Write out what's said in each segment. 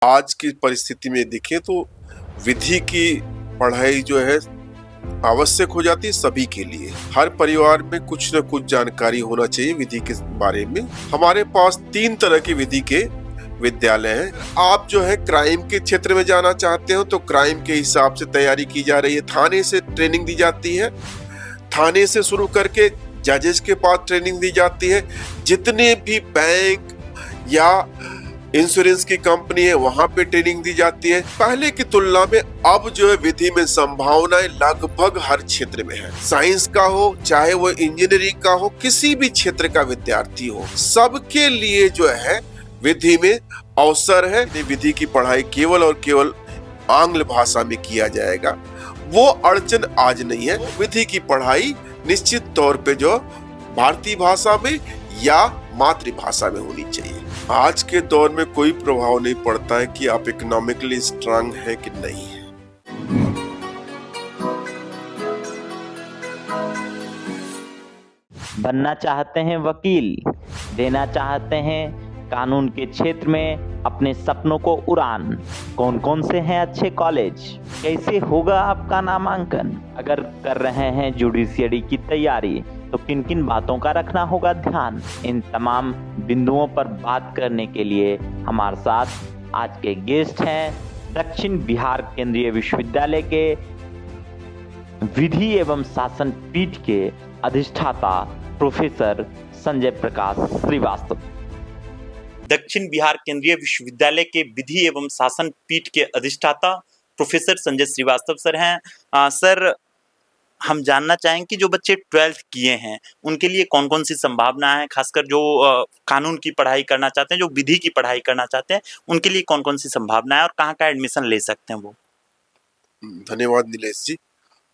आज की परिस्थिति में देखें तो विधि की पढ़ाई जो है आवश्यक हो जाती है सभी के लिए। हर परिवार में कुछ न कुछ जानकारी होना चाहिए विधि के बारे में। हमारे पास 3 तरह की विधि के विद्यालय हैं। आप जो है क्राइम के क्षेत्र में जाना चाहते हो तो क्राइम के हिसाब से तैयारी की जा रही है। थाने से ट्रेनिंग दी जाती है, थाने से शुरू करके जजेस के पास ट्रेनिंग दी जाती है। जितने भी बैंक या इंश्योरेंस की कंपनी है वहां पे ट्रेनिंग दी जाती है। पहले की तुलना में अब जो है विधि में संभावनाएं लगभग हर क्षेत्र में है। साइंस का हो चाहे वो इंजीनियरिंग का हो, किसी भी क्षेत्र का विद्यार्थी हो, सबके लिए जो है विधि में अवसर है। विधि की पढ़ाई केवल और केवल आंग्ल भाषा में किया जाएगा, वो अड़चन आज नहीं है। विधि की पढ़ाई निश्चित तौर पे जो भारतीय भाषा में या मातृभाषा में होनी चाहिए। आज के दौर में कोई प्रभाव नहीं पड़ता है कि आप इकोनॉमिकली स्ट्रांग है कि नहीं है। बनना चाहते हैं वकील, देना चाहते हैं कानून के क्षेत्र में अपने सपनों को उड़ान। कौन कौन से हैं अच्छे कॉलेज, कैसे होगा आपका नामांकन, अगर कर रहे हैं जुडिशियरी की तैयारी तो किन किन बातों का रखना होगा ध्यान। इन तमाम बिंदुओं पर बात करने के लिए हमारे साथ आज के गेस्ट हैं दक्षिण बिहार केंद्रीय विश्वविद्यालय के विधि एवं शासन पीठ के अधिष्ठाता प्रोफेसर संजय प्रकाश श्रीवास्तव। दक्षिण बिहार केंद्रीय विश्वविद्यालय के विधि एवं शासन पीठ के अधिष्ठाता प्रोफेसर संजय श्रीवास्तव सर हैं। सर, हम जानना चाहेंगे कि जो बच्चे 12th किए हैं उनके लिए कौन कौन सी संभावना है, खासकर जो कानून की पढ़ाई करना चाहते हैं, जो विधि की पढ़ाई करना चाहते हैं, उनके लिए कौन कौन सी संभावना है और कहाँ का एडमिशन ले सकते हैं वो। धन्यवाद नीलेश जी।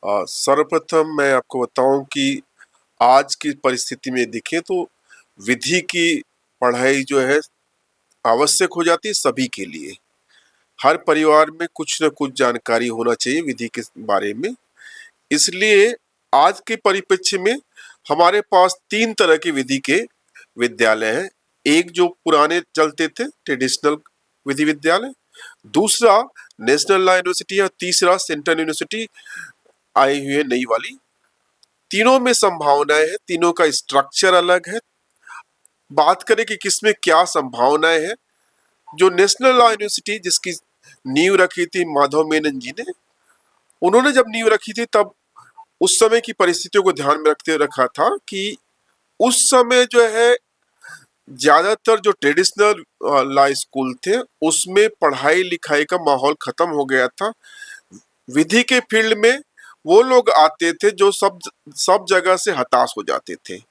सर्वप्रथम मैं आपको बताऊं कि आज की परिस्थिति में देखें तो विधि की पढ़ाई जो है आवश्यक हो जाती है सभी के लिए। हर परिवार में कुछ न कुछ जानकारी होना चाहिए विधि के बारे में। इसलिए आज के परिप्रेक्ष्य में हमारे पास 3 तरह की विधि के विद्यालय हैं। एक जो पुराने चलते थे ट्रेडिशनल विधि विद्यालय, दूसरा नेशनल लॉ यूनिवर्सिटी और तीसरा सेंट्रल यूनिवर्सिटी आई हुई है नई वाली। तीनों में संभावनाएं हैं, तीनों का स्ट्रक्चर अलग है। बात करें कि किसमें क्या संभावनाएं हैं, जो नेशनल लॉ यूनिवर्सिटी जिसकी नींव रखी थी माधव मेनन जी ने, उन्होंने जब नींव रखी थी तब उस समय की परिस्थितियों को ध्यान में रखते रखा था कि उस समय जो है ज्यादातर जो ट्रेडिशनल लॉ स्कूल थे उसमें पढ़ाई लिखाई का माहौल खत्म हो गया था। विधि के फील्ड में वो लोग आते थे जो सब जगह से हताश हो जाते थे।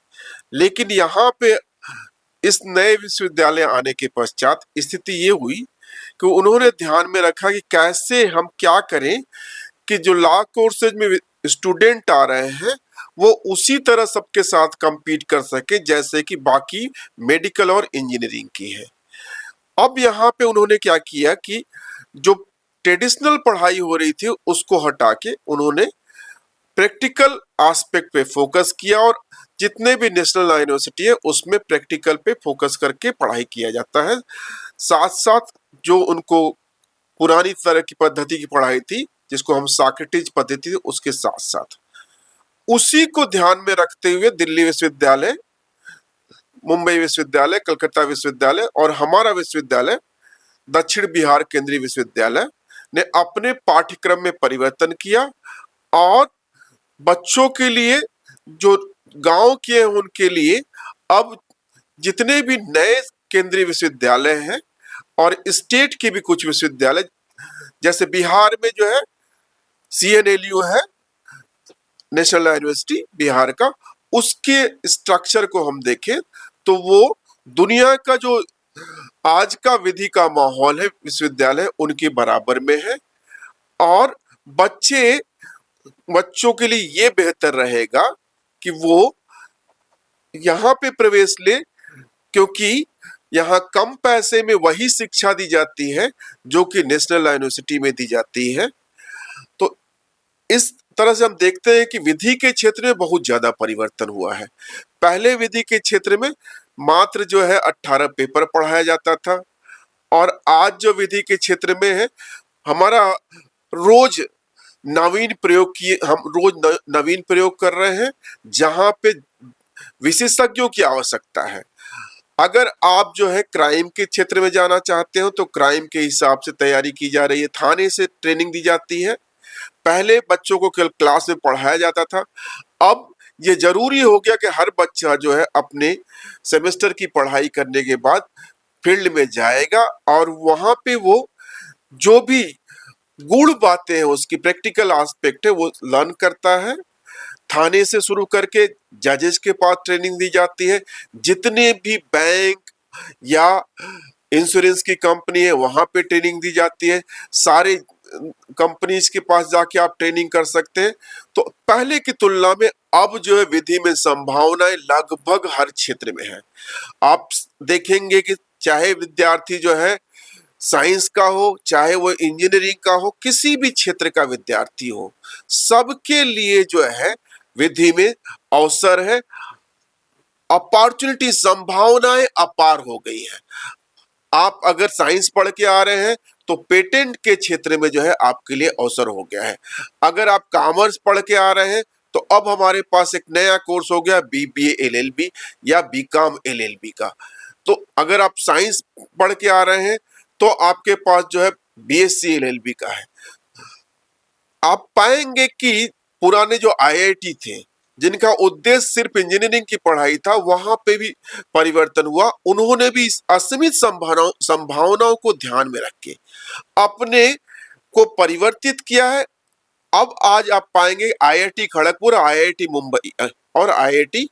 लेकिन यहाँ पे इस नए विश्वविद्यालय आने के पश्चात स्थिति ये हुई कि उन्होंने ध्यान में रखा कि कैसे हम क्या करें कि जो लॉ कोर्सेज में स्टूडेंट आ रहे हैं वो उसी तरह सबके साथ compete कर सके जैसे कि बाकी मेडिकल और इंजीनियरिंग की है। अब यहाँ पे उन्होंने क्या किया कि जो ट्रेडिशनल पढ़ाई हो रही थी उसको हटा के उन्होंने प्रैक्टिकल एस्पेक्ट पे फोकस किया और जितने भी नेशनल लॉ यूनिवर्सिटी है उसमें प्रैक्टिकल पे फोकस करके पढ़ाई किया जाता है। साथ साथ जो उनको पुरानी तरह की पद्धति की पढ़ाई थी जिसको हम सॉक्रेटिस पद्धति थी उसके साथ साथ उसी को ध्यान में रखते हुए दिल्ली विश्वविद्यालय, मुंबई विश्वविद्यालय, कलकत्ता विश्वविद्यालय और हमारा विश्वविद्यालय दक्षिण बिहार केंद्रीय विश्वविद्यालय ने अपने पाठ्यक्रम में परिवर्तन किया और बच्चों के लिए जो गांव के हैं उनके लिए अब जितने भी नए केंद्रीय विश्वविद्यालय हैं और स्टेट के भी कुछ विश्वविद्यालय जैसे बिहार में जो है CNLU है नेशनल लॉ यूनिवर्सिटी बिहार का, उसके स्ट्रक्चर को हम देखें तो वो दुनिया का जो आज का विधि का माहौल है विश्वविद्यालय उनके बराबर में है। और बच्चों के लिए ये बेहतर रहेगा कि वो यहाँ पे प्रवेश ले, क्योंकि यहाँ कम पैसे में वही शिक्षा दी जाती है जो कि नेशनल लॉ यूनिवर्सिटी में दी जाती है। तो इस तरह से हम देखते हैं कि विधि के क्षेत्र में बहुत ज्यादा परिवर्तन हुआ है। पहले विधि के क्षेत्र में मात्र जो है 18 पेपर पढ़ाया जाता था और आज जो विधि के क्षेत्र में है, हमारा रोज हम रोज नवीन प्रयोग कर रहे हैं, जहां पे विशेषज्ञों की आवश्यकता है। अगर आप जो है क्राइम के क्षेत्र में जाना चाहते हो तो क्राइम के हिसाब से तैयारी की जा रही है, थाने से ट्रेनिंग दी जाती है। पहले बच्चों को केवल क्लास में पढ़ाया जाता था, अब ये जरूरी हो गया कि हर बच्चा जो है अपने सेमेस्टर की पढ़ाई करने के बाद फील्ड में जाएगा और वहां पे वो जो भी गूढ़ बातें हैं, उसकी प्रैक्टिकल एस्पेक्ट है, वो लर्न करता है। थाने से शुरू करके जजेस के पास ट्रेनिंग दी जाती है। जितने भी बैंक या इंश्योरेंस की कंपनी है वहां पे ट्रेनिंग दी जाती है। सारे कंपनीज के पास जाके आप ट्रेनिंग कर सकते हैं। तो पहले की तुलना में अब जो है विधि में संभावनाएं लगभग हर क्षेत्र में है। आप देखेंगे कि चाहे विद्यार्थी जो है साइंस का हो, चाहे वो इंजीनियरिंग का हो, किसी भी क्षेत्र का विद्यार्थी हो, सबके लिए जो है विधि में अवसर है। अपॉर्चुनिटी, संभावनाएं अपार हो गई है। आप अगर साइंस पढ़ के आ रहे हैं तो पेटेंट के क्षेत्र में जो है आपके लिए अवसर हो गया है। अगर आप कॉमर्स पढ़ के आ रहे हैं तो अब हमारे पास एक नया कोर्स हो गया बीबीए एलएलबी या बीकॉम एलएलबी का। तो अगर आप साइंस पढ़ के आ रहे हैं तो आपके पास जो है बीएससी एलएलबी का है। आप पाएंगे कि पुराने जो आईआईटी थे, जिनका उद्देश्य सिर्फ इंजीनियरिंग की पढ़ाई था, वहां पे भी परिवर्तन हुआ। उन्होंने भी इस असीमित संभावनाओं को ध्यान में रख के अपने को परिवर्तित किया है। अब आज आप पाएंगे आईआईटी खड़गपुर, आईआईटी मुंबई और आईआईटी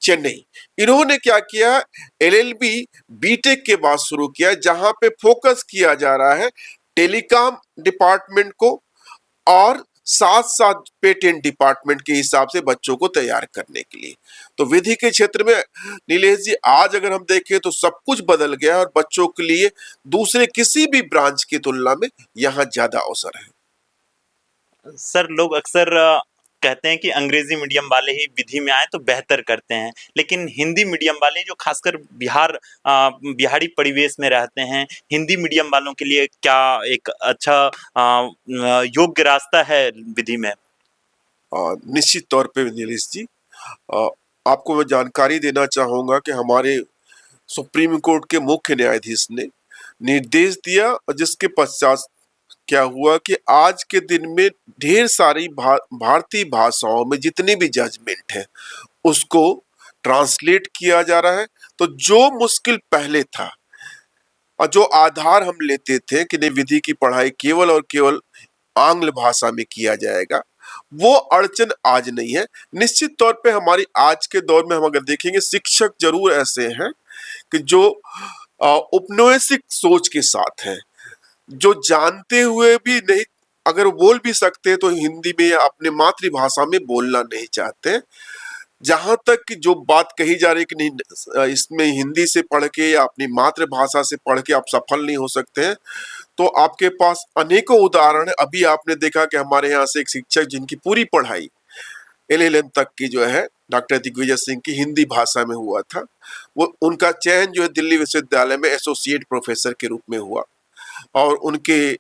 चेन्नई, इन्होंने क्या किया, एलएलबी बीटेक के बाद शुरू किया, जहां पे फोकस किया जा रहा है टेलीकॉम डिपार्टमेंट को और साथ साथ पेटेंट डिपार्टमेंट के हिसाब से बच्चों को तैयार करने के लिए। तो विधि के क्षेत्र में नीलेश जी आज अगर हम देखें तो सब कुछ बदल गया और बच्चों के लिए दूसरे किसी भी ब्रांच की तुलना में यहाँ ज्यादा अवसर है। सर, लोग अक्सर कहते हैं कि अंग्रेजी मीडियम वाले ही विधि में आए तो बेहतर करते हैं, लेकिन हिंदी मीडियम वाले जो खासकर बिहारी परिवेश में रहते हैं, हिंदी मीडियम वालों के लिए क्या एक अच्छा योग्य रास्ता है विधि में? निश्चित तौर पे नीलेश जी, आपको मैं जानकारी देना चाहूंगा कि हमारे सुप्रीम कोर्ट के मुख्य न्यायाधीश ने निर्देश दिया और जिसके पश्चात क्या हुआ कि आज के दिन में ढेर सारी भारतीय भाषाओं में जितनी भी जजमेंट है उसको ट्रांसलेट किया जा रहा है। तो जो मुश्किल पहले था और जो आधार हम लेते थे कि नहीं विधि की पढ़ाई केवल और केवल आंग्ल भाषा में किया जाएगा, वो अड़चन आज नहीं है। निश्चित तौर पे हमारी आज के दौर में हम अगर देखेंगे, शिक्षक जरूर ऐसे हैं कि जो उपनिवेशिक सोच के साथ हैं, जो जानते हुए भी नहीं, अगर बोल भी सकते हैं तो हिंदी में या अपने मातृभाषा में बोलना नहीं चाहते। जहां तक कि जो बात कही जा रही है कि नहीं इसमें हिंदी से पढ़ के या अपनी मातृभाषा से पढ़ के आप सफल नहीं हो सकते हैं, तो आपके पास अनेकों उदाहरण है। अभी आपने देखा कि हमारे यहाँ से एक शिक्षक जिनकी पूरी पढ़ाई एलएलएम तक की जो है डॉक्टर दिग्विजय सिंह की हिंदी भाषा में हुआ था, वो उनका चयन जो है दिल्ली विश्वविद्यालय में एसोसिएट प्रोफेसर के रूप में हुआ और उनके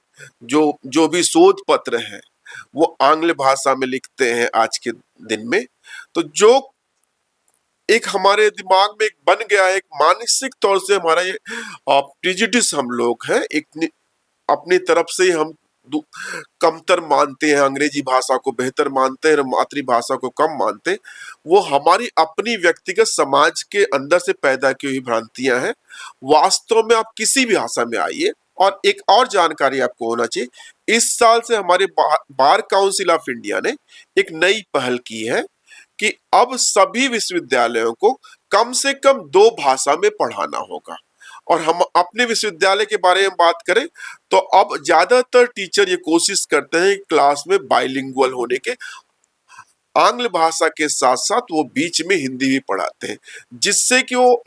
जो भी शोध पत्र हैं वो आंग्ल भाषा में लिखते हैं आज के दिन में। तो जो एक हमारे दिमाग में एक बन गया है, एक मानसिक तौर से हमारा ये प्रेजुडिस हम लोग हैं, एक अपनी तरफ से हम कमतर मानते हैं, अंग्रेजी भाषा को बेहतर मानते हैं, मातृभाषा को कम मानते हैं। वो हमारी अपनी व्यक्तिगत समाज के अंदर से पैदा की हुई भ्रांतियां हैं। वास्तव में आप किसी भी भाषा में आइए। और एक और जानकारी आपको होना चाहिए, इस साल से हमारे बार काउंसिल ऑफ इंडिया ने एक नई पहल की है कि अब सभी विश्वविद्यालयों को कम से कम 2 भाषा में पढ़ाना होगा। और हम अपने विश्वविद्यालय के बारे में बात करें तो अब ज्यादातर टीचर ये कोशिश करते हैं क्लास में बाइलिंगुअल होने के, आंग्ल भाषा के साथ साथ वो बीच में हिंदी भी पढ़ाते हैं, जिससे कि वो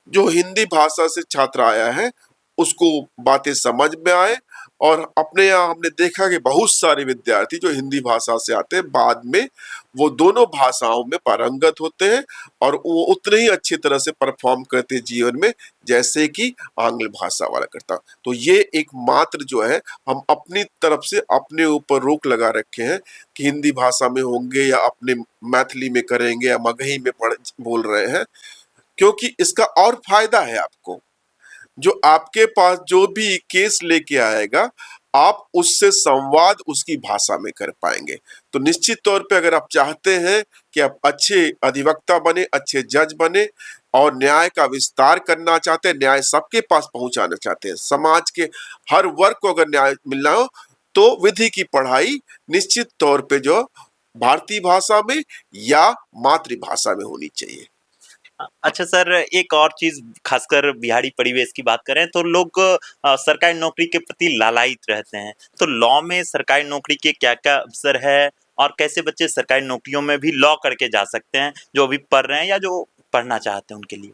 जो हिंदी भाषा से छात्र आया है उसको बातें समझ में आए। और अपने यहाँ हमने देखा कि बहुत सारे विद्यार्थी जो हिंदी भाषा से आते हैं, बाद में वो दोनों भाषाओं में पारंगत होते हैं और वो उतने ही अच्छी तरह से परफॉर्म करते हैं जीवन में, जैसे कि आंग्ल भाषा वाला करता। तो ये एकमात्र जो है, हम अपनी तरफ से अपने ऊपर रोक लगा रखे हैं कि हिंदी भाषा में होंगे या अपने मैथिली में करेंगे या मगही में बोल रहे हैं, क्योंकि इसका और फायदा है आपको। जो आपके पास जो भी केस लेके आएगा, आप उससे संवाद उसकी भाषा में कर पाएंगे। तो निश्चित तौर पे अगर आप चाहते हैं कि आप अच्छे अधिवक्ता बने, अच्छे जज बने और न्याय का विस्तार करना चाहते हैं, न्याय सबके पास पहुंचाना चाहते हैं, समाज के हर वर्ग को अगर न्याय मिलना हो, तो विधि की पढ़ाई निश्चित तौर पे जो भारतीय भाषा में या मातृभाषा में होनी चाहिए। अच्छा सर, एक और चीज, खासकर बिहारी परिवेश की बात करें तो लोग सरकारी नौकरी के प्रति लालायित रहते हैं। तो लॉ में सरकारी नौकरी के क्या क्या अवसर है और कैसे बच्चे सरकारी नौकरियों में भी लॉ करके जा सकते हैं, जो अभी पढ़ रहे हैं या जो पढ़ना चाहते हैं उनके लिए?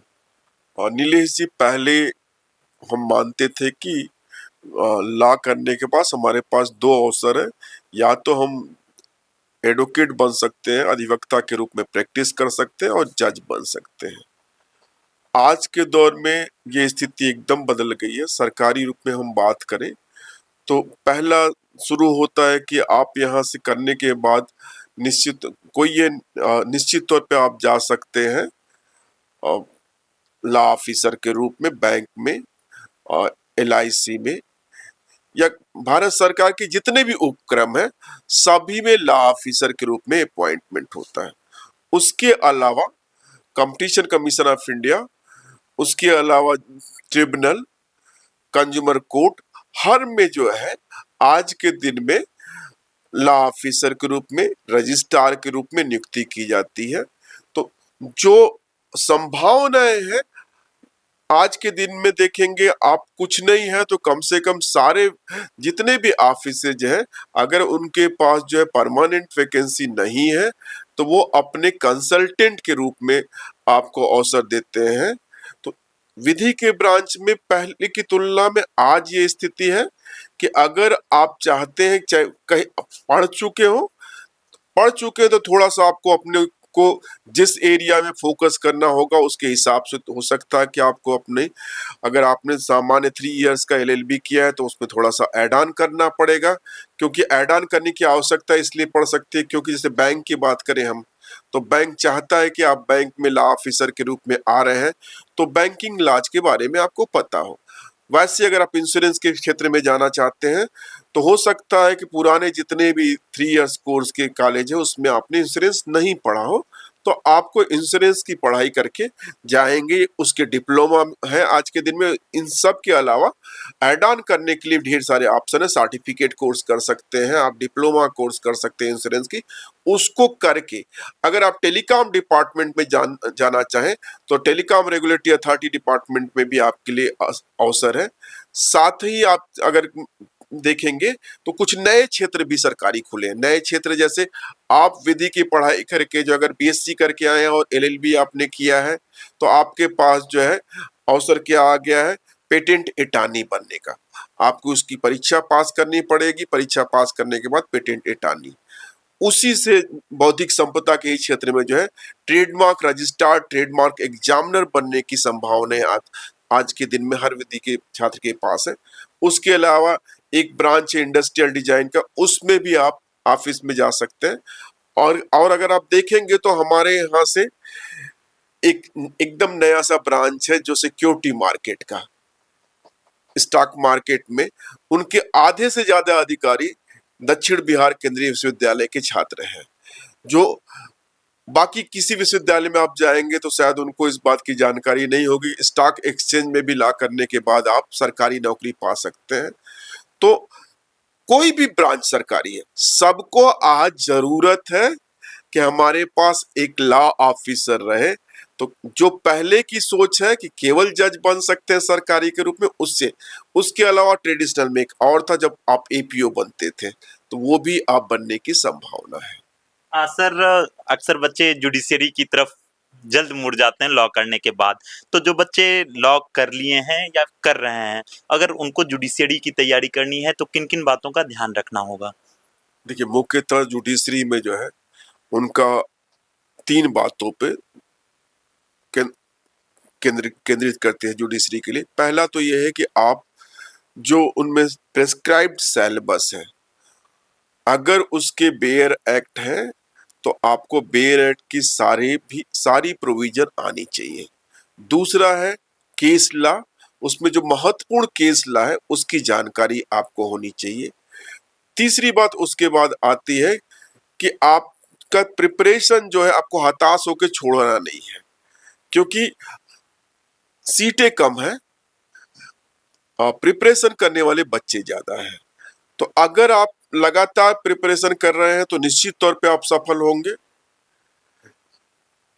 और नीलेश जी, पहले हम मानते थे कि लॉ करने के पास हमारे पास दो अवसर है, या तो हम एडवोकेट बन सकते हैं, अधिवक्ता के रूप में प्रैक्टिस कर सकते हैं, और जज बन सकते हैं। आज के दौर में ये स्थिति एकदम बदल गई है। सरकारी रूप में हम बात करें तो पहला शुरू होता है कि आप यहाँ से करने के बाद निश्चित तौर पे आप जा सकते हैं लॉ ऑफिसर के रूप में बैंक में और LIC में, या भारत सरकार के जितने भी उपक्रम है सभी में लॉ ऑफिसर के रूप में अपॉइंटमेंट होता है। उसके अलावा कंपटीशन कमीशन ऑफ इंडिया, उसके अलावा ट्रिब्यूनल, कंज्यूमर कोर्ट, हर में जो है आज के दिन में लॉ ऑफिसर के रूप में, रजिस्ट्रार के रूप में नियुक्ति की जाती है। तो जो संभावनाएं हैं आज के दिन में देखेंगे आप, कुछ नहीं है तो कम से कम सारे जितने भी ऑफिसेज हैं, अगर उनके पास जो है परमानेंट वैकेंसी नहीं है तो वो अपने कंसल्टेंट के रूप में आपको अवसर देते हैं। तो विधि के ब्रांच में पहले की तुलना में आज ये स्थिति है कि अगर आप चाहते हैं, चाहे कहीं पढ़ चुके हैं तो थोड़ा सा आपको अपने को जिस एरिया में फोकस करना होगा उसके हिसाब से तो हो सकता है कि आपको अपने, अगर आपने सामान्य 3 इयर्स का LLB किया है तो उसमें थोड़ा सा ऐड ऑन करना पड़ेगा। क्योंकि ऐड ऑन करने की आवश्यकता इसलिए पड़ सकती है क्योंकि जैसे बैंक की बात करें हम, तो बैंक चाहता है कि आप बैंक में लॉ ऑफिसर के रूप में आ रहे हैं तो बैंकिंग लॉज के बारे में आपको पता हो। वैसे अगर आप इंश्योरेंस के क्षेत्र में जाना चाहते हैं तो हो सकता है कि पुराने जितने भी 3 इयर्स कोर्स के कॉलेज है उसमें आपने इंश्योरेंस नहीं पढ़ा हो, तो आपको इंश्योरेंस की पढ़ाई करके जाएंगे। उसके डिप्लोमा है आज के दिन में। इन सब के अलावा ऐड ऑन करने के लिए ढेर सारे ऑप्शन है। सर्टिफिकेट कोर्स कर सकते हैं आप, डिप्लोमा कोर्स कर सकते हैं इंश्योरेंस की। उसको करके अगर आप टेलीकॉम डिपार्टमेंट में जाना चाहें तो टेलीकॉम रेगुलेटरी अथॉरिटी डिपार्टमेंट में भी आपके लिए अवसर है। साथ ही आप अगर देखेंगे तो कुछ नए क्षेत्र भी सरकारी खुले हैं। नए क्षेत्र जैसे आप विधि की पढ़ाई करके जो अगर BSc करके आए हैं और LLB आपने किया है तो आपके पास जो है अवसर क्या आ गया है, पेटेंट अटॉर्नी बनने का। आपको उसकी परीक्षा पास करनी पड़ेगी, परीक्षा पास करने के बाद पेटेंट अटॉर्नी, उसी से बौद्धिक संपदा के क्षेत्र में जो है ट्रेडमार्क रजिस्ट्रार, ट्रेडमार्क एग्जामिनर बनने की संभावना आज के दिन में हर विधि के छात्र के पास है। उसके अलावा एक ब्रांच है इंडस्ट्रियल डिजाइन का, उसमें भी आप ऑफिस में जा सकते हैं। और अगर आप देखेंगे तो हमारे यहाँ से एकदम नया सा ब्रांच है जो सिक्योरिटी मार्केट का, स्टॉक मार्केट में उनके आधे से ज्यादा अधिकारी दक्षिण बिहार केंद्रीय विश्वविद्यालय के छात्र हैं। जो बाकी किसी विश्वविद्यालय में आप जाएंगे तो शायद उनको इस बात की जानकारी नहीं होगी। स्टॉक एक्सचेंज में भी लॉ करने के बाद आप सरकारी नौकरी पा सकते हैं। तो कोई भी ब्रांच सरकारी है, सबको आज जरूरत है कि हमारे पास एक लॉ ऑफिसर रहे। तो जो पहले की सोच है कि केवल जज बन सकते हैं सरकारी के रूप में, उसके अलावा ट्रेडिशनल में एक और था जब आप APO बनते थे, तो वो भी आप बनने की संभावना है। सर, अक्सर बच्चे जुडिशरी की तरफ जल्द मुड़ जाते हैं लॉ करने के बाद। तो जो बच्चे लॉ कर लिए हैं या कर रहे हैं, अगर उनको जुडिशरी की तैयारी करनी है तो किन-किन बातों का ध्यान रखना होगा? देखिए, मुख्यतः जुडिशरी में जो है उनका 3 बातों पे केंद्रित करते हैं जुडिशरी के लिए। पहला तो ये है कि आप जो उनमें प्रेस्क्राइब्ड सिलेबस है, अगर उसके बेयर एक्ट है तो आपको बेयर एक्ट की सारी प्रोविजन आनी चाहिए। दूसरा है केस लॉ, उसमें जो महत्वपूर्ण केस लॉ है उसकी जानकारी आपको होनी चाहिए। तीसरी बात उसके बाद आती है कि आपका प्रिपरेशन जो है आपको हताश होकर छोड़ना नहीं है, क्योंकि सीटें कम है और प्रिपरेशन करने वाले बच्चे ज्यादा हैं। तो अगर आप लगातार प्रिपरेशन कर रहे हैं तो निश्चित तौर पे आप सफल होंगे।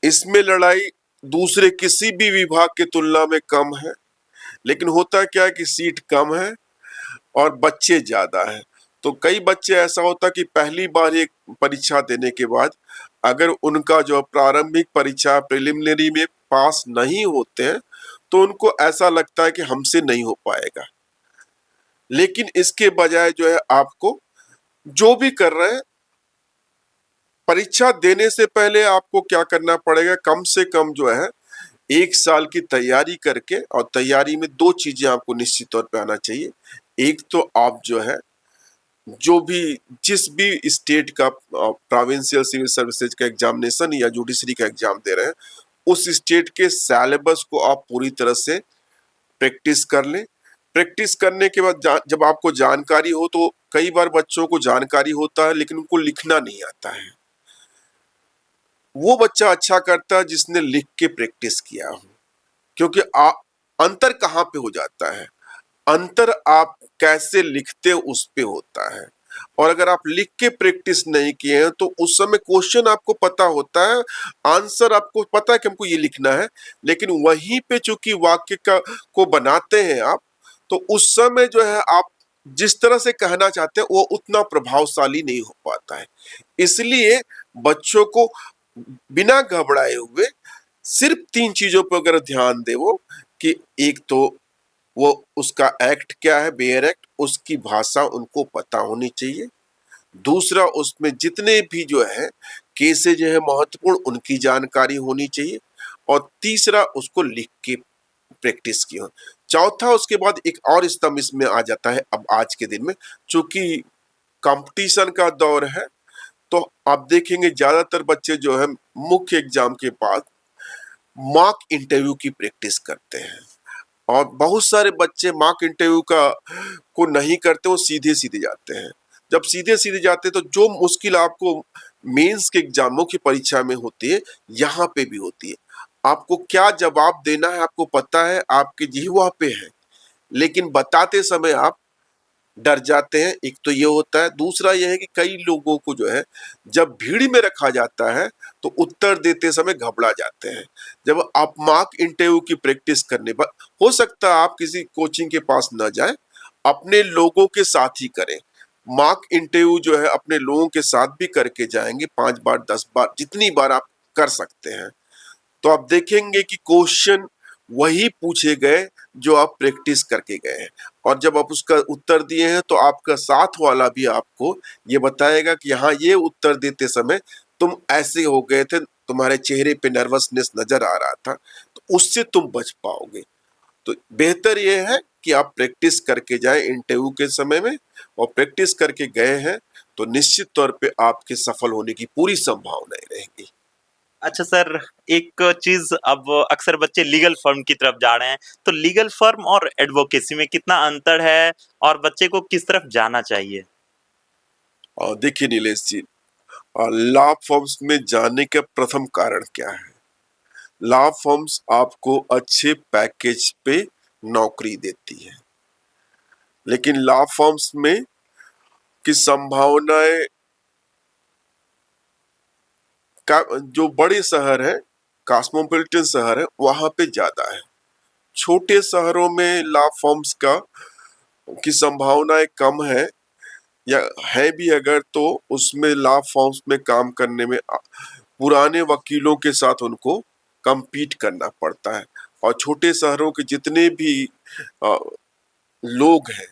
इसमें लड़ाई दूसरे किसी भी विभाग की तुलना में कम है, लेकिन होता क्या है कि सीट कम है और बच्चे ज्यादा हैं। तो कई बच्चे ऐसा होता कि पहली बार एक परीक्षा देने के बाद अगर उनका जो प्रारंभिक परीक्षा प्रिलिमिनरी में पास नहीं होते हैं तो उनको ऐसा लगता है कि हमसे नहीं हो पाएगा। लेकिन इसके बजाय जो है आपको जो भी कर रहे हैं, परीक्षा देने से पहले आपको क्या करना पड़ेगा, कम से कम जो है 1 साल की तैयारी करके, और तैयारी में 2 चीजें आपको निश्चित तौर पे आना चाहिए। एक तो आप जो है जो भी जिस भी स्टेट का प्रोविंशियल सिविल सर्विसेज का एग्जामिनेशन या जुडिशरी का एग्जाम दे रहे हैं, उस स्टेट के सिलेबस को आप पूरी तरह से प्रैक्टिस कर लें। प्रैक्टिस करने के बाद जब आपको जानकारी हो, तो कई बार बच्चों को जानकारी होता है लेकिन उनको लिखना नहीं आता है। वो बच्चा अच्छा करता है जिसने लिख के प्रैक्टिस किया हो, क्योंकि अंतर कहाँ पे हो जाता है, अंतर आप कैसे लिखते हो उस पे होता है। और अगर आप लिख के प्रैक्टिस नहीं किए हैं तो उस समय क्वेश्चन आपको पता होता है, आंसर आपको पता है कि हमको ये लिखना है, लेकिन वहीं पे चूंकि वाक्य को बनाते हैं आप, तो उस समय जो है आप जिस तरह से कहना चाहते हैं वो उतना प्रभावशाली नहीं हो पाता है। इसलिए बच्चों को बिना घबराए हुए सिर्फ 3 चीजों पर अगर ध्यान दे वो, कि एक तो वो उसका एक्ट क्या है, बेयर एक्ट, उसकी भाषा उनको पता होनी चाहिए। दूसरा, उसमें जितने भी जो है केसेज है महत्वपूर्ण उनकी जानकारी होनी चाहिए। और तीसरा, उसको लिख के प्रैक्टिस की हो। चौथा, उसके बाद एक और स्तंभ इसमें आ जाता है अब आज के दिन में, चूंकि कंपटीशन का दौर है, तो आप देखेंगे ज्यादातर बच्चे जो है मुख्य एग्जाम के बाद मॉक इंटरव्यू की प्रैक्टिस करते हैं, और बहुत सारे बच्चे मॉक इंटरव्यू को नहीं करते, वो सीधे सीधे जाते हैं। जब सीधे सीधे जाते हैं तो जो मुश्किल आपको मेंस के एग्जामों की परीक्षा में होती है, यहाँ पे भी होती है। आपको क्या जवाब देना है आपको पता है, आपके जिह्वा पे है, लेकिन बताते समय आप डर जाते हैं। एक तो ये होता है। दूसरा ये है कि कई लोगों को जो है जब भीड़ में रखा जाता है तो उत्तर देते समय घबरा जाते हैं। जब आप मॉक इंटरव्यू की प्रैक्टिस करने पर, हो सकता है आप किसी कोचिंग के पास न जाएं, अपने लोगों के साथ ही करें। मॉक इंटरव्यू जो है अपने लोगों के साथ भी करके जाएंगे, 5 बार 10 बार जितनी बार आप कर सकते हैं, तो आप देखेंगे कि क्वेश्चन वही पूछे गए जो आप प्रैक्टिस करके गए हैं। और जब आप उसका उत्तर दिए हैं तो आपका साथ वाला भी आपको ये बताएगा कि हाँ, ये उत्तर देते समय तुम ऐसे हो गए थे, तुम्हारे चेहरे पे नर्वसनेस नजर आ रहा था, तो उससे तुम बच पाओगे। तो बेहतर ये है कि आप प्रैक्टिस करके जाएं इंटरव्यू के समय में, और प्रैक्टिस करके गए हैं तो निश्चित तौर पे आपके सफल होने की पूरी संभावनाएं रहेंगी। अच्छा सर, एक चीज, अब अक्सर बच्चे लीगल फर्म की तरफ जा रहे हैं, तो लीगल फर्म और एडवोकेसी में कितना अंतर है और बच्चे को किस तरफ जाना चाहिए? और देखिए नीलेश जी, लॉ फर्म्स में जाने का प्रथम कारण क्या है? लॉ फर्म्स आपको अच्छे पैकेज पे नौकरी देती है, लेकिन लॉ फर्म्स में की संभावनाएं का जो बड़े शहर है, कॉस्मोपॉलिटन शहर है, वहां पे ज्यादा है। छोटे शहरों में लॉ फर्म्स की संभावनाएं कम है, या है भी अगर तो उसमें लॉ फर्म्स में काम करने में पुराने वकीलों के साथ उनको compete करना पड़ता है। और छोटे शहरों के जितने भी लोग हैं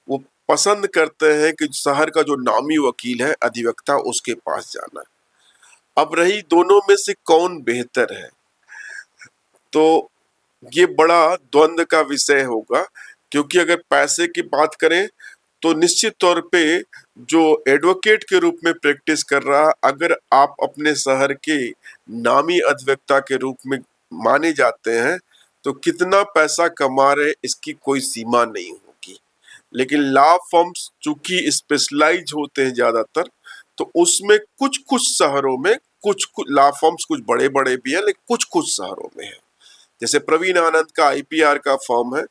वो पसंद करते हैं कि शहर का जो नामी वकील है, अधिवक्ता, उसके पास जाना। अब रही दोनों में से कौन बेहतर है, तो ये बड़ा द्वंद का विषय होगा, क्योंकि अगर पैसे की बात करें तो निश्चित तौर पे जो एडवोकेट के रूप में प्रैक्टिस कर रहा, अगर आप अपने शहर के नामी अधिवक्ता के रूप में माने जाते हैं तो कितना पैसा कमा रहे इसकी कोई सीमा नहीं होगी। लेकिन लॉ फर्म्स चूंकि स्पेशलाइज होते हैं ज्यादातर, तो उसमें कुछ कुछ शहरों में कुछ कुछ लॉ फर्म्स कुछ बड़े बड़े भी हैं, लेकिन कुछ कुछ शहरों में है। जैसे प्रवीण आनंद का आईपीआर का फर्म है,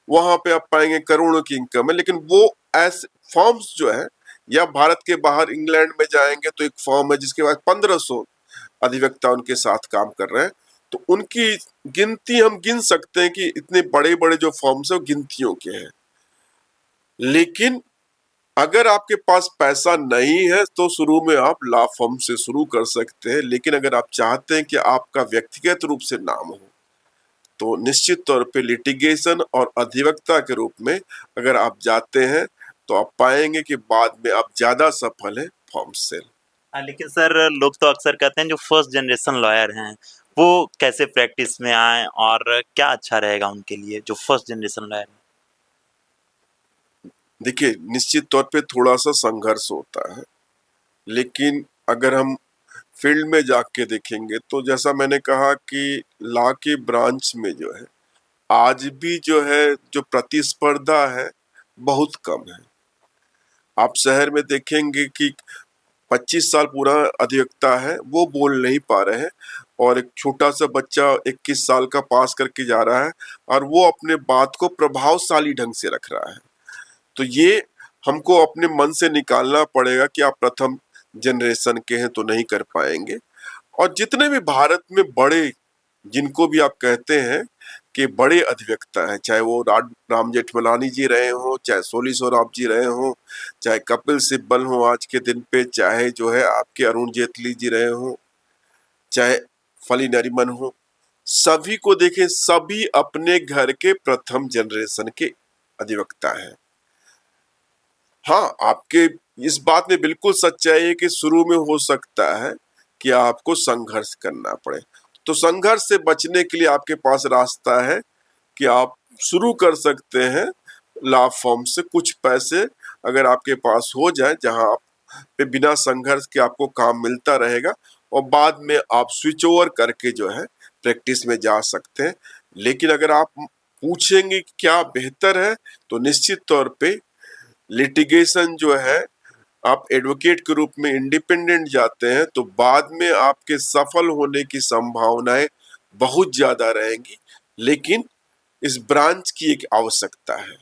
वहां पे आप पाएंगे करोड़ों की इनकम है, लेकिन वो ऐसे फर्म्स जो है, या भारत के बाहर इंग्लैंड में जाएंगे तो एक फर्म है जिसके पास 1500 अधिवक्ता उनके साथ काम कर रहे हैं, तो उनकी गिनती हम गिन सकते हैं कि इतने बड़े बड़े जो फर्म्स है वो गिनतियों के हैं। लेकिन अगर आपके पास पैसा नहीं है तो शुरू में आप लॉ फर्म से शुरू कर सकते हैं, लेकिन अगर आप चाहते हैं कि आपका व्यक्तिगत रूप से नाम हो तो निश्चित तौर पे लिटिगेशन और अधिवक्ता के रूप में अगर आप जाते हैं तो आप पाएंगे कि बाद में आप ज्यादा सफल हैं फर्म से। लेकिन सर लोग तो अक्सर कहते हैं जो फर्स्ट जनरेशन लॉयर हैं वो कैसे प्रैक्टिस में आए और क्या अच्छा रहेगा उनके लिए जो फर्स्ट जनरेशन लॉयर हैं? देखिए, निश्चित तौर पे थोड़ा सा संघर्ष होता है, लेकिन अगर हम फील्ड में जाके देखेंगे तो जैसा मैंने कहा कि लॉ के ब्रांच में जो है आज भी जो है जो प्रतिस्पर्धा है बहुत कम है। आप शहर में देखेंगे कि 25 साल पूरा अधिवक्ता है वो बोल नहीं पा रहे हैं, और एक छोटा सा बच्चा 21 साल का पास करके जा रहा है और वो अपने बात को प्रभावशाली ढंग से रख रहा है। तो ये हमको अपने मन से निकालना पड़ेगा कि आप प्रथम जनरेशन के हैं तो नहीं कर पाएंगे। और जितने भी भारत में बड़े, जिनको भी आप कहते हैं कि बड़े अधिवक्ता हैं, चाहे वो राम जेठमलानी जी रहे हो, चाहे सोली सोराब जी रहे हो, चाहे कपिल सिब्बल हो आज के दिन पे, चाहे जो है आपके अरुण जेटली जी रहे हो, चाहे फली नरीमन हो, सभी को देखें, सभी अपने घर के प्रथम जनरेशन के अधिवक्ता हैं। हाँ, आपके इस बात में बिल्कुल सच्चाई है कि शुरू में हो सकता है कि आपको संघर्ष करना पड़े, तो संघर्ष से बचने के लिए आपके पास रास्ता है कि आप शुरू कर सकते हैं लॉ फर्म से, कुछ पैसे अगर आपके पास हो जाए जहां आप पे बिना संघर्ष के आपको काम मिलता रहेगा, और बाद में आप स्विच ओवर करके जो है प्रैक्टिस में जा सकते हैं। लेकिन अगर आप पूछेंगे क्या बेहतर है तो निश्चित तौर पे लिटिगेशन जो है, आप एडवोकेट के रूप में इंडिपेंडेंट जाते हैं तो बाद में आपके सफल होने की संभावनाएं बहुत ज्यादा रहेंगी, लेकिन इस ब्रांच की एक आवश्यकता है।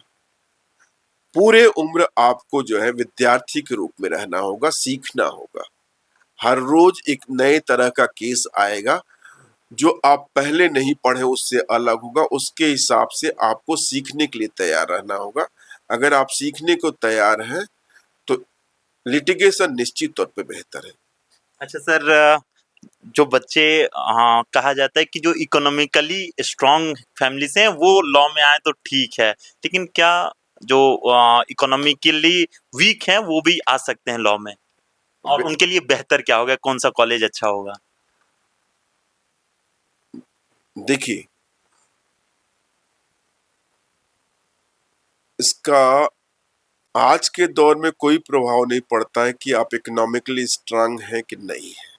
पूरे उम्र आपको जो है विद्यार्थी के रूप में रहना होगा, सीखना होगा। हर रोज एक नए तरह का केस आएगा, जो आप पहले नहीं पढ़े उससे अलग होगा, उसके हिसाब से आपको सीखने के लिए तैयार रहना होगा। अगर आप सीखने को तैयार हैं तो लिटिगेशन निश्चित तौर पे बेहतर है। अच्छा सर, जो बच्चे कहा जाता है कि जो इकोनॉमिकली स्ट्रांग फैमिली से हैं वो लॉ में आए तो ठीक है, लेकिन क्या जो इकोनॉमिकली वीक हैं वो भी आ सकते हैं लॉ में? और उनके लिए बेहतर क्या होगा, कौन सा कॉलेज अच्छा होगा? देखिए, इसका आज के दौर में कोई प्रभाव नहीं पड़ता है कि आप इकोनॉमिकली स्ट्रांग हैं कि नहीं है।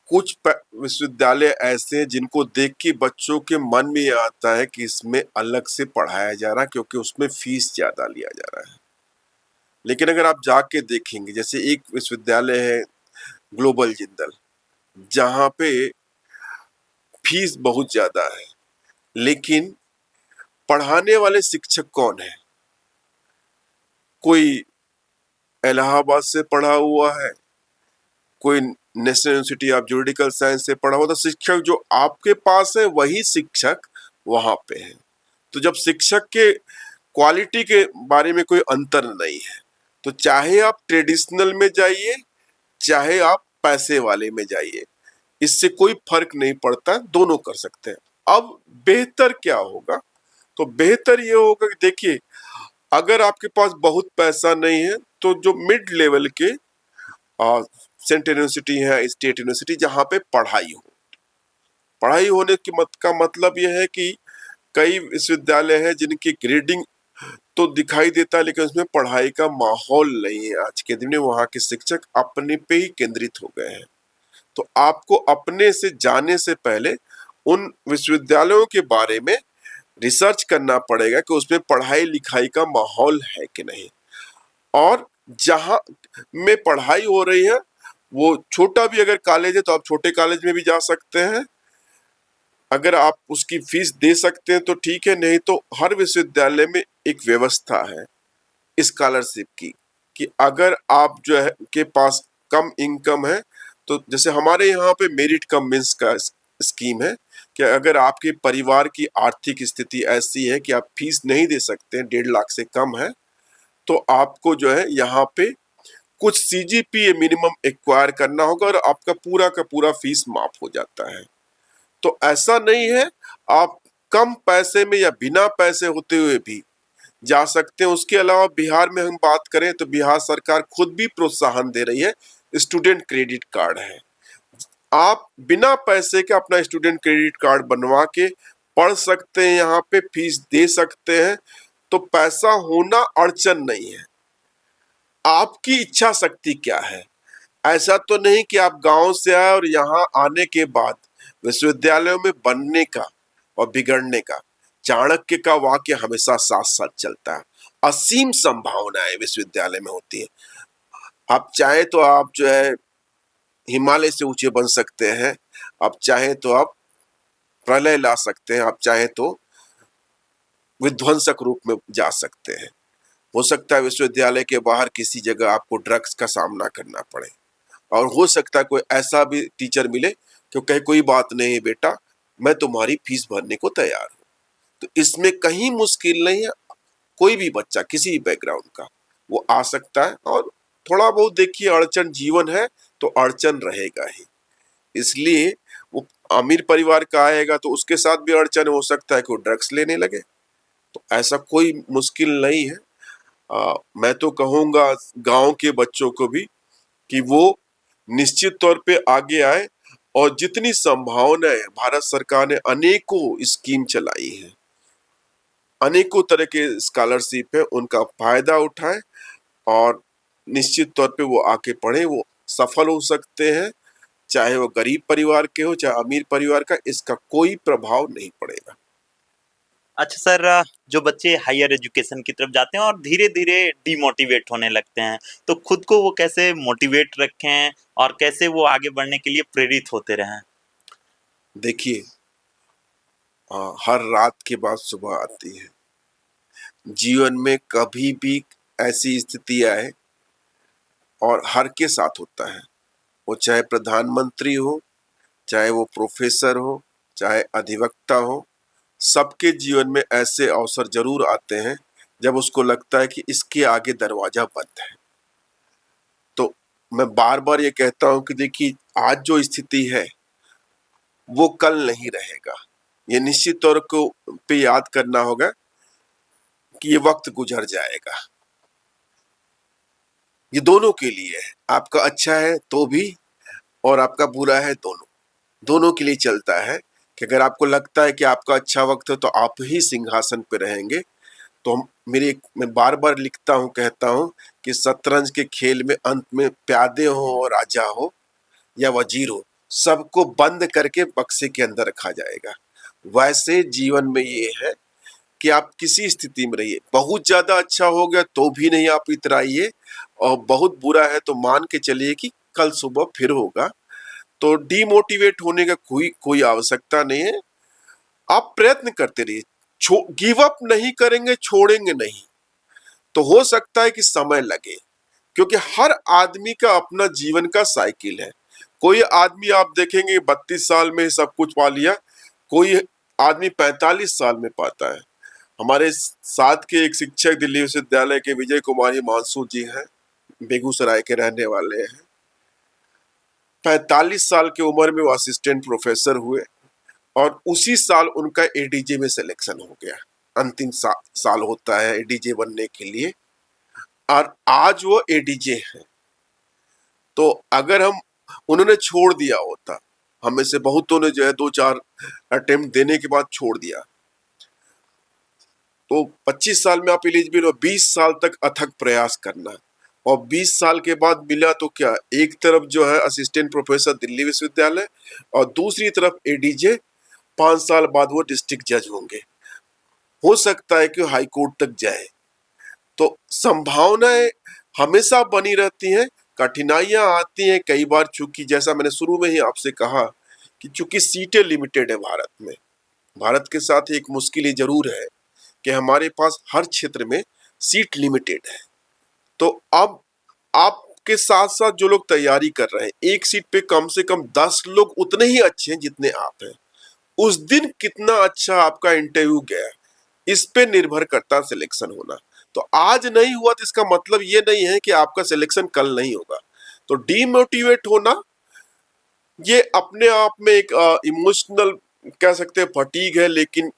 कुछ विश्वविद्यालय ऐसे हैं जिनको देख के बच्चों के मन में आता है कि इसमें अलग से पढ़ाया जा रहा है क्योंकि उसमें फीस ज्यादा लिया जा रहा है। लेकिन अगर आप जाके देखेंगे, जैसे एक विश्वविद्यालय है ग्लोबल जिंदल, जहां पे फीस बहुत ज्यादा है, लेकिन पढ़ाने वाले शिक्षक कौन है? कोई इलाहाबाद से पढ़ा हुआ है, कोई national university of juridical science से पढ़ा हुआ, तो शिक्षक जो आपके पास है वही शिक्षक वहां पे है। तो जब शिक्षक के क्वालिटी के बारे में कोई अंतर नहीं है, तो चाहे आप ट्रेडिशनल में जाइए चाहे आप पैसे वाले में जाइए, इससे कोई फर्क नहीं पड़ता, दोनों कर सकते हैं। अब बेहतर क्या होगा? तो बेहतर ये होगा कि देखिए, अगर आपके पास बहुत पैसा नहीं है तो जो मिड लेवल के सेंट्रल यूनिवर्सिटी है, स्टेट यूनिवर्सिटी, जहाँ पे पढ़ाई होने की का मतलब यह है कि कई विश्वविद्यालय हैं जिनकी ग्रेडिंग तो दिखाई देता है, लेकिन उसमें पढ़ाई का माहौल नहीं है। आज के दिन में वहाँ के शिक्षक अपने पे ही केंद्रित हो गए हैं। तो आपको अपने से जाने से पहले उन विश्वविद्यालयों के बारे में रिसर्च करना पड़ेगा कि उसमें पढ़ाई लिखाई का माहौल है कि नहीं, और जहां में पढ़ाई हो रही है वो छोटा भी अगर कॉलेज है तो आप छोटे कॉलेज में भी जा सकते हैं। अगर आप उसकी फीस दे सकते हैं तो ठीक है, नहीं तो हर विश्वविद्यालय में एक व्यवस्था है स्कॉलरशिप की, कि अगर आप जो है के पास कम इनकम है, तो जैसे हमारे यहाँ पे मेरिट कम मीन्स का स्कीम है कि अगर आपके परिवार की आर्थिक स्थिति ऐसी है कि आप फीस नहीं दे सकते, 1.5 लाख से कम है, तो आपको जो है यहाँ पे कुछ सीजीपीए मिनिमम एक्वायर करना होगा और आपका पूरा का पूरा फीस माफ हो जाता है। तो ऐसा नहीं है, आप कम पैसे में या बिना पैसे होते हुए भी जा सकते हैं। उसके अलावा बिहार में हम बात करें तो बिहार सरकार खुद भी प्रोत्साहन दे रही है, स्टूडेंट क्रेडिट कार्ड है। आप बिना पैसे के अपना स्टूडेंट क्रेडिट कार्ड बनवा के पढ़ सकते हैं, यहाँ पे फीस दे सकते हैं, तो पैसा होना अड़चन नहीं है। आपकी इच्छा शक्ति क्या है? ऐसा तो नहीं कि आप गांव से आए और यहाँ आने के बाद विश्वविद्यालयों में बनने का और बिगड़ने का, चाणक्य का वाक्य हमेशा साथ साथ चलता है। असीम संभावनाएं विश्वविद्यालय में होती है। आप चाहे तो आप जो है हिमालय से ऊंचे बन सकते हैं, आप चाहे तो आप प्रलय ला सकते हैं, आप चाहे तो विध्वंसक रूप में जा सकते हैं। हो सकता है विश्वविद्यालय के बाहर किसी जगह आपको ड्रग्स का सामना करना पड़े, और हो सकता है कोई ऐसा भी टीचर मिले कि कहे कोई बात नहीं बेटा, मैं तुम्हारी फीस भरने को तैयार हूं। तो इसमें कहीं मुश्किल नहीं है। कोई भी बच्चा किसी भी बैकग्राउंड का वो आ सकता है, और थोड़ा बहुत देखिए अड़चन जीवन है तो अड़चन रहेगा ही। इसलिए वो अमीर परिवार का आएगा तो उसके साथ भी अड़चन हो सकता है कि वो ड्रग्स लेने लगे। तो ऐसा कोई मुश्किल नहीं है। मैं तो कहूंगा गांव के बच्चों को भी कि वो निश्चित तौर पे आगे आए, और जितनी संभावनाएं भारत सरकार ने अनेकों स्कीम चलाई है, अनेकों तरह के स्कॉलरशिप है, उनका फायदा उठाएं, और निश्चित तौर पे वो आके पढ़े, वो सफल हो सकते हैं। चाहे वो गरीब परिवार के हो चाहे अमीर परिवार का, इसका कोई प्रभाव नहीं पड़ेगा। अच्छा सर, जो बच्चे हायर एजुकेशन की तरफ जाते हैं और धीरे-धीरे डिमोटिवेट होने लगते हैं, तो खुद को वो कैसे मोटिवेट रखें और कैसे वो आगे बढ़ने के लिए प्रेरित होते रहें? देखिए, हर रात के बाद सुबह आती है। जीवन में कभी भी ऐसी स्थिति आए, और हर के साथ होता है, वो चाहे प्रधानमंत्री हो, चाहे वो प्रोफेसर हो, चाहे अधिवक्ता हो, सबके जीवन में ऐसे अवसर जरूर आते हैं जब उसको लगता है कि इसके आगे दरवाजा बंद है। तो मैं बार बार ये कहता हूं कि देखिए, आज जो स्थिति है वो कल नहीं रहेगा। ये निश्चित तौर को पे याद करना होगा कि ये वक्त गुजर जाएगा। ये दोनों के लिए है, आपका अच्छा है तो भी और आपका बुरा है दोनों के लिए चलता है। कि अगर आपको लगता है कि आपका अच्छा वक्त है तो आप ही सिंहासन पे रहेंगे। तो मैं बार बार लिखता हूँ, कहता हूँ कि शतरंज के खेल में अंत में प्यादे हो और राजा हो या वजीर हो, सबको बंद करके बक्से के अंदर रखा जाएगा। वैसे जीवन में ये है कि आप किसी स्थिति में रहिए, बहुत ज्यादा अच्छा हो गया तो भी नहीं आप इतराइए, और बहुत बुरा है तो मान के चलिए कि कल सुबह फिर होगा। तो डीमोटिवेट होने का कोई आवश्यकता नहीं है। आप प्रयत्न करते रहिए, गिव अप नहीं करेंगे, छोड़ेंगे नहीं, तो हो सकता है कि समय लगे, क्योंकि हर आदमी का अपना जीवन का साइकिल है। कोई आदमी आप देखेंगे 32 साल में सब कुछ पा लिया, कोई आदमी 45 साल में पाता है। हमारे साथ के एक शिक्षक दिल्ली विश्वविद्यालय के विजय कुमार हिमांशु जी हैं, बेगूसराय के रहने वाले हैं। 45 साल की उम्र में वो असिस्टेंट प्रोफेसर हुए और उसी साल उनका एडीजे में सिलेक्शन हो गया। अंतिम साल होता है एडीजे बनने के लिए, और आज वो एडीजे है। तो अगर उन्होंने छोड़ दिया होता, हमें से बहुतों ने जो है 2-4 अटेम्प्ट देने के बाद छोड़ दिया, तो 25 साल में आप एलिजिबल हो, 20 साल तक अथक प्रयास करना, और 20 साल के बाद मिला तो क्या, एक तरफ जो है असिस्टेंट प्रोफेसर दिल्ली विश्वविद्यालय और दूसरी तरफ एडीजे, 5 साल बाद वो डिस्ट्रिक्ट जज होंगे। हो सकता है कि हाई कोर्ट तक जाए। तो संभावनाएं हमेशा बनी रहती हैं, कठिनाइयां आती हैं कई बार, चूंकि जैसा मैंने शुरू में ही आपसे कहा कि चूंकि सीटें लिमिटेड है भारत में, भारत के साथ एक मुश्किल ये जरूर है कि हमारे पास हर क्षेत्र में सीट लिमिटेड है। तो अब आपके साथ साथ जो लोग तैयारी कर रहे हैं, एक सीट पे कम से कम 10 लोग उतने ही अच्छे हैं जितने आप हैं। उस दिन कितना अच्छा आपका इंटरव्यू गया, इस पे निर्भर करता सिलेक्शन होना। तो आज नहीं हुआ तो इसका मतलब ये नहीं है कि आपका सिलेक्शन कल नहीं होगा। तो डीमोटिवेट होना ये अपने आप में एक इमोशनल कह सकते हैं फटीग है, लेकिन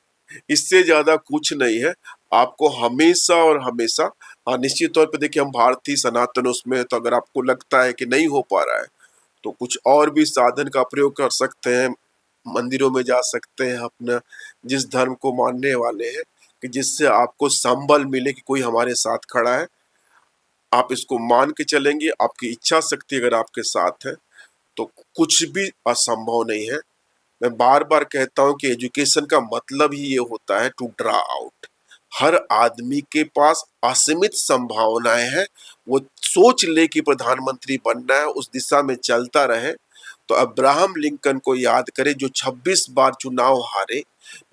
इससे ज्यादा कुछ नहीं है। आपको हमेशा और हमेशा, निश्चित तौर पे देखिए हम भारतीय सनातन उसमें, तो अगर आपको लगता है कि नहीं हो पा रहा है तो कुछ और भी साधन का प्रयोग कर सकते हैं, मंदिरों में जा सकते हैं, अपना जिस धर्म को मानने वाले हैं, कि जिससे आपको संबल मिले कि कोई हमारे साथ खड़ा है। आप इसको मान के चलेंगे, आपकी इच्छा शक्ति अगर आपके साथ है तो कुछ भी असंभव नहीं है। मैं बार बार कहता हूं कि एजुकेशन का मतलब ही ये होता है टू ड्रा आउट। हर आदमी के पास असीमित संभावनाएं हैं, वो सोच ले कि प्रधानमंत्री बनना है, उस दिशा में चलता रहे। तो अब्राहम लिंकन को याद करें जो 26 बार चुनाव हारे,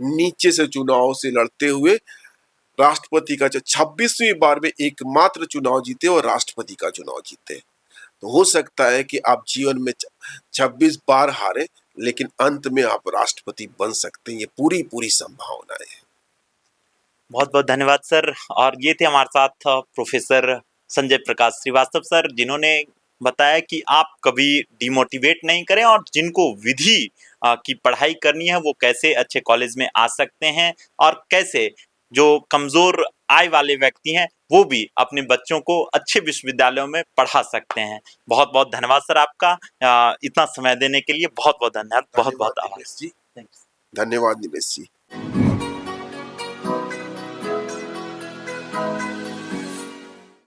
नीचे से चुनाव से लड़ते हुए राष्ट्रपति का 26वीं बार में एकमात्र चुनाव जीते और राष्ट्रपति का चुनाव जीते। तो हो सकता है कि आप जीवन में 26 बार हारे, लेकिन अंत में आप राष्ट्रपति बन सकते हैं। ये पूरी पूरी संभावनाएं हैं। बहुत बहुत धन्यवाद सर। और ये थे हमारे साथ प्रोफेसर संजय प्रकाश श्रीवास्तव सर, जिन्होंने बताया कि आप कभी डिमोटिवेट नहीं करें और जिनको विधि की पढ़ाई करनी है वो कैसे अच्छे कॉलेज में आ सकते हैं, और कैसे जो कमजोर आय वाले व्यक्ति हैं वो भी अपने बच्चों को अच्छे विश्वविद्यालयों में पढ़ा सकते हैं। बहुत बहुत धन्यवाद सर आपका, इतना समय देने के लिए बहुत बहुत धन्यवाद, बहुत बहुत आभार। धन्यवाद निमेश जी।